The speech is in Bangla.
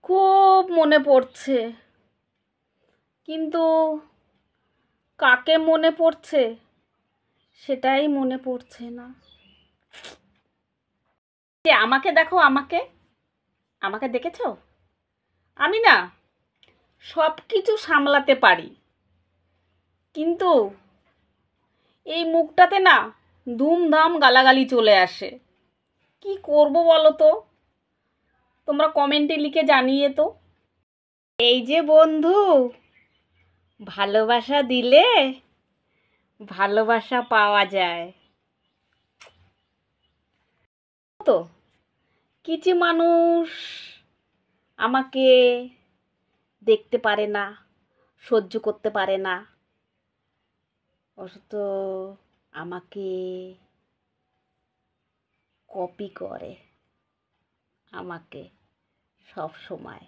খুব মনে পড়ছে, কিন্তু কাকে মনে পড়ছে সেটাই মনে পড়ছে না। আমাকে দেখো, আমাকে আমাকে দেখেছো? আমি না সব কিছু সামলাতে পারি, কিন্তু এই মুখটাতে না ধুমধাম গালাগালি চলে আসে। কি করব বলো তো? তোমরা কমেন্টে লিখে জানিয়ে তো। এই যে বন্ধু, ভালোবাসা দিলে ভালোবাসা পাওয়া যায় তো। কিছু মানুষ আমাকে দেখতে পারে না, সহ্য করতে পারে না, অথচ আমাকে কপি করে আমাকে সব সময়।